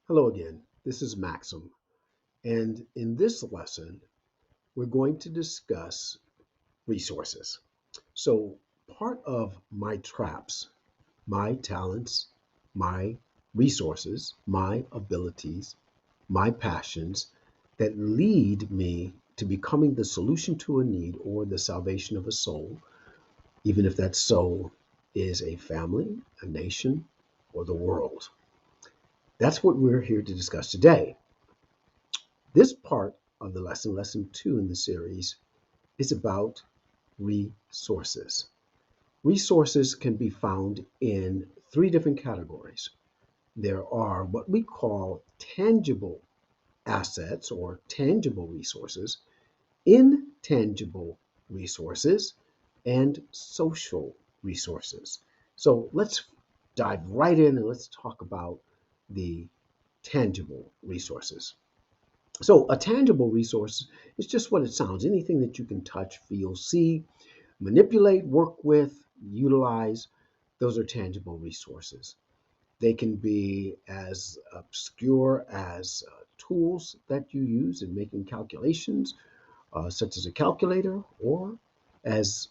Hello again, this is Maxim, and in this lesson, we're going to discuss resources. So, part of my traps, my talents, my resources, my abilities, my passions that lead me to becoming the solution to a need or the salvation of a soul, even if that soul is a family, a nation, or the world. That's what we're here to discuss today. This part of the lesson, lesson two in the series, is about resources. Resources can be found in three different categories. There are what we call tangible assets or tangible resources, intangible resources, and social resources. So let's dive right in and let's talk about the tangible resources. So, a tangible resource is just what it sounds anything that you can touch, feel, see, manipulate, work with, utilize. Those are tangible resources. They can be as obscure as tools that you use in making calculations, such as a calculator, or as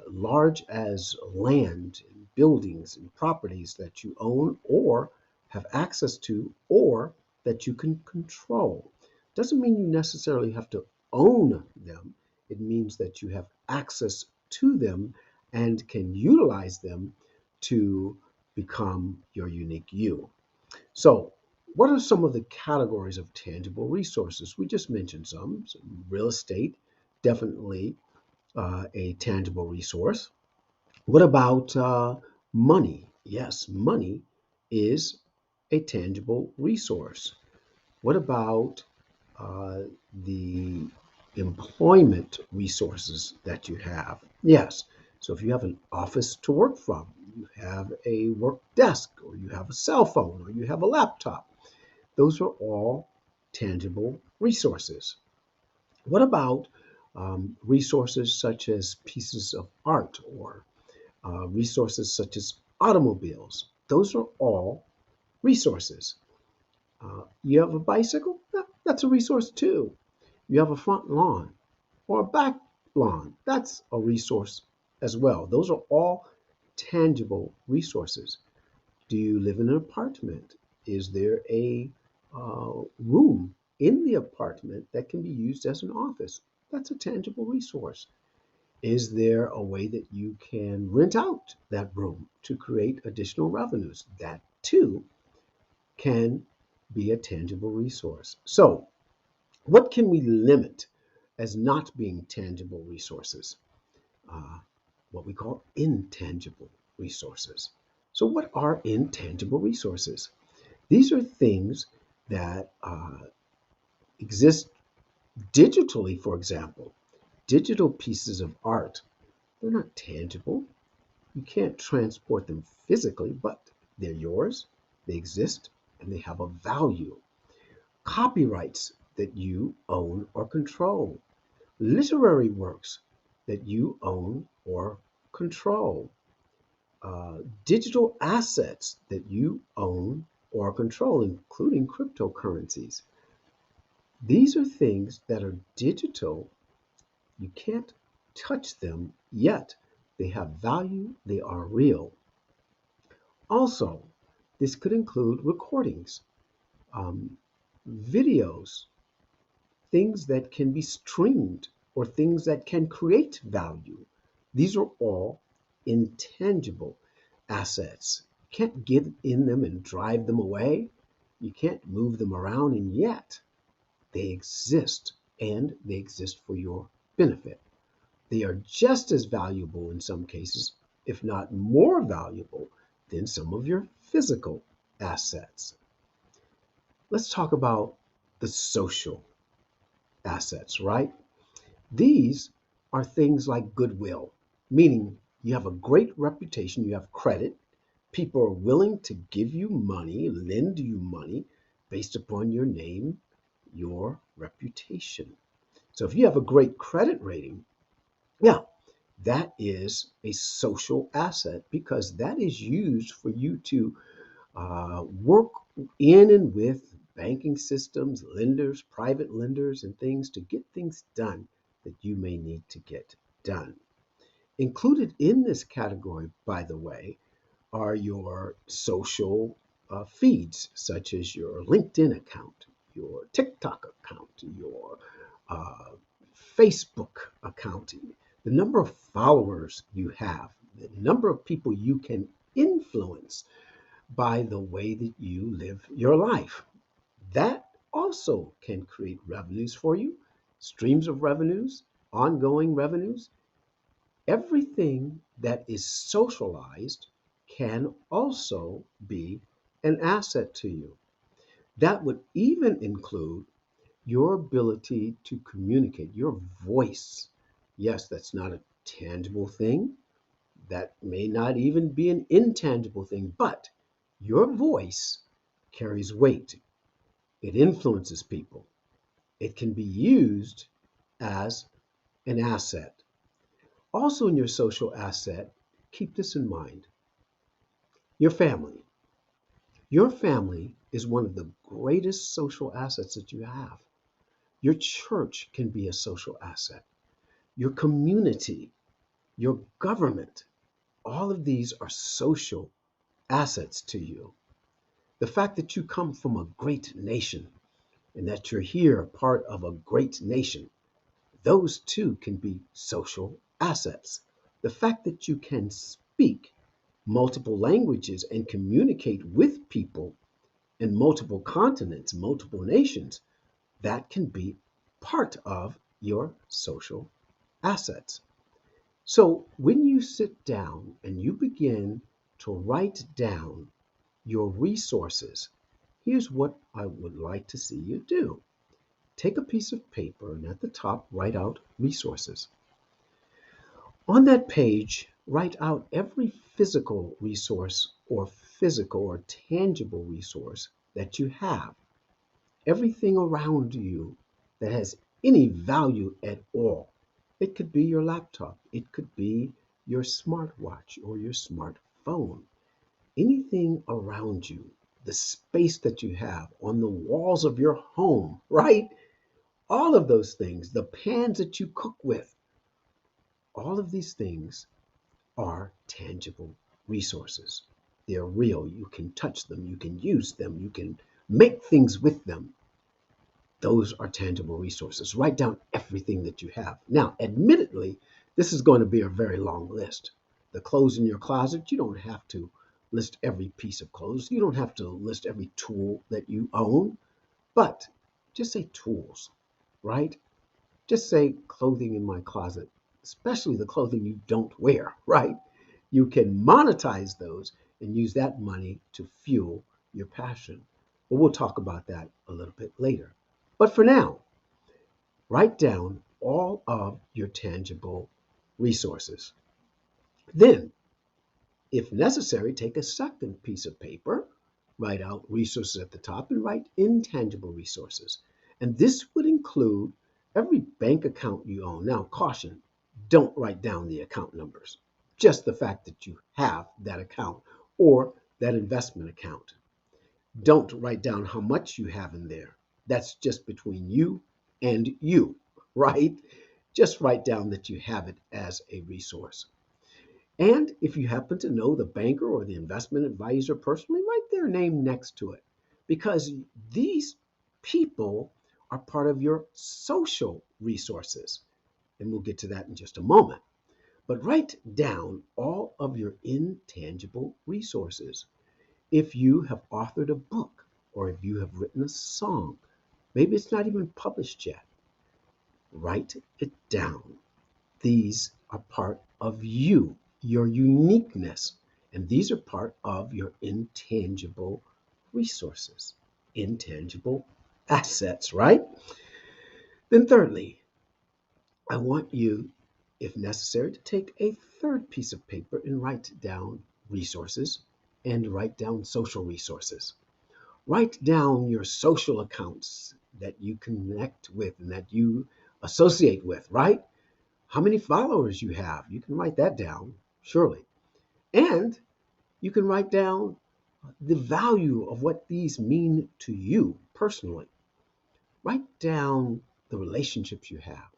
large as land, and buildings, and properties that you own or have access to, or that you can control. Doesn't mean you necessarily have to own them. It means that you have access to them and can utilize them to become your unique you. So, what are some of the categories of tangible resources? We just mentioned some. So real estate, definitely a tangible resource. What about money? Yes, money is a tangible resource. What about uh, the employment resources that you have? Yes. So if you have an office to work from, you have a work desk, or you have a cell phone, or you have a laptop, those are all tangible resources. What about resources such as pieces of art or resources such as automobiles? Those are all resources. You have a bicycle? That's a resource too. You have a front lawn or a back lawn? That's a resource as well. Those are all tangible resources. Do you live in an apartment? Is there a room in the apartment that can be used as an office? That's a tangible resource. Is there a way that you can rent out that room to create additional revenues? That too can be a tangible resource. So, what can we limit as not being tangible resources? Uh, what we call intangible resources. So, what are intangible resources? These are things that exist digitally, for example. Digital pieces of art, they're not tangible. You can't transport them physically, but they're yours, they exist, and they have a value. Copyrights that you own or control, literary works that you own or control, digital assets that you own or control, including cryptocurrencies. These are things that are digital. You can't touch them yet. They have value, they are real. Also, this could include recordings, um, videos, things that can be streamed, or things that can create value. These are all intangible assets. You can't get in them and drive them away. You can't move them around, and yet they exist, and they exist for your benefit. They are just as valuable in some cases, if not more valuable, than some of your physical assets. Let's talk about the social assets, right? These are things like goodwill, meaning you have a great reputation, you have credit, people are willing to give you money, lend you money based upon your name, your reputation. So if you have a great credit rating, yeah, that is a social asset because that is used for you to work in and with banking systems, lenders, private lenders, and things to get things done that you may need to get done. Included in this category, by the way, are your social feeds, such as your LinkedIn account, your TikTok account, your uh, Facebook account, the number of followers you have, the number of people you can influence by the way that you live your life. That also can create revenues for you, streams of revenues, ongoing revenues. Everything that is socialized can also be an asset to you. That would even include your ability to communicate, your voice. Yes, that's not a tangible thing. That may not even be an intangible thing, but your voice carries weight. It influences people. It can be used as an asset. Also, in your social asset, keep this in mind, your family. Your family is one of the greatest social assets that you have. Your church can be a social asset. Your community, your government, all of these are social assets to you. The fact that you come from a great nation and that you're here, part of a great nation, those too can be social assets. The fact that you can speak multiple languages and communicate with people in multiple continents, multiple nations, that can be part of your social assets. So when you sit down and you begin to write down your resources, here's what I would like to see you do. Take a piece of paper and at the top write out resources. On that page, write out every physical resource or physical or tangible resource that you have. Everything around you that has any value at all. It could be your laptop, it could be your smartwatch or your smartphone. Anything around you, the space that you have on the walls of your home, right? All of those things, the pans that you cook with, all of these things are tangible resources. They're real. You can touch them, you can use them, you can make things with them. Those are tangible resources. Write down everything that you have. Now, admittedly, this is going to be a very long list. The clothes in your closet, you don't have to list every piece of clothes. You don't have to list every tool that you own, but just say tools, right? Just say clothing in my closet, especially the clothing you don't wear, right? You can monetize those and use that money to fuel your passion. But we'll talk about that a little bit later. But for now, write down all of your tangible resources. Then, if necessary, take a second piece of paper, write out resources at the top, and write intangible resources. And this would include every bank account you own. Now, caution, don't write down the account numbers, just the fact that you have that account or that investment account. Don't write down how much you have in there. That's just between you, right? Just write down that you have it as a resource. And if you happen to know the banker or the investment advisor personally, write their name next to it because these people are part of your social resources. And we'll get to that in just a moment. But write down all of your intangible resources. If you have authored a book or if you have written a song, maybe it's not even published yet, write it down. These are part of you, your uniqueness, and these are part of your intangible resources, intangible assets, right? Then, thirdly, I want you, if necessary, to take a third piece of paper and write down resources and write down social resources. Write down your social accounts that you connect with and that you associate with, right? How many followers you have. You can write that down, surely. And you can write down the value of what these mean to you personally. Write down the relationships you have,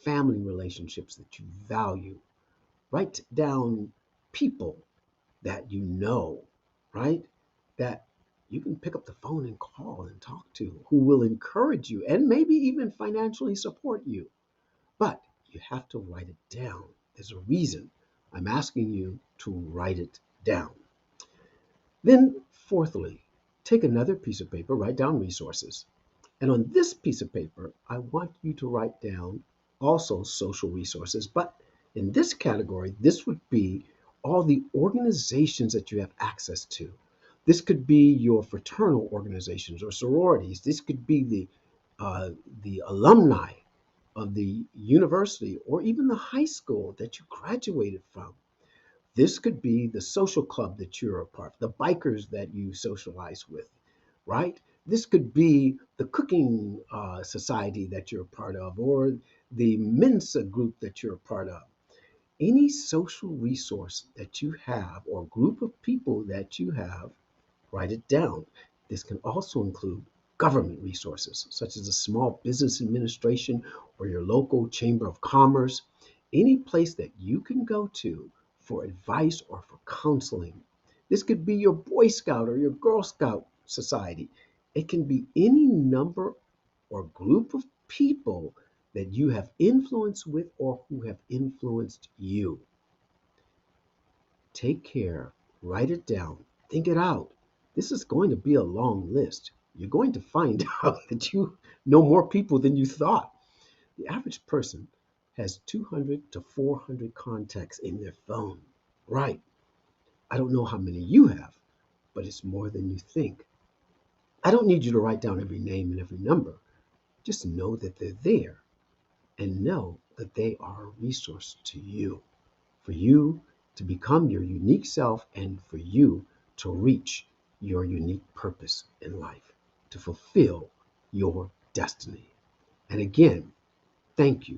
family relationships that you value. Write down people that you know, right? That you can pick up the phone and call and talk to, who will encourage you and maybe even financially support you. But you have to write it down. There's a reason I'm asking you to write it down. Then, fourthly, take another piece of paper, write down resources. And on this piece of paper, I want you to write down also social resources. But in this category, this would be all the organizations that you have access to. This could be your fraternal organizations or sororities. This could be the alumni of the university or even the high school that you graduated from. This could be the social club that you're a part of, the bikers that you socialize with, right? This could be the cooking society that you're a part of, or the Mensa group that you're a part of. Any social resource that you have, or group of people that you have, write it down. This can also include government resources, such as a small business administration or your local chamber of commerce, any place that you can go to for advice or for counseling. This could be your Boy Scout or your Girl Scout society. It can be any number or group of people that you have influence with or who have influenced you. Take care, write it down, think it out. This is going to be a long list. You're going to find out that you know more people than you thought. The average person has 200 to 400 contacts in their phone. Right. I don't know how many you have, but it's more than you think. I don't need you to write down every name and every number. Just know that they're there and know that they are a resource to you, for you to become your unique self and for you to reach your unique purpose in life, to fulfill your destiny. And again, thank you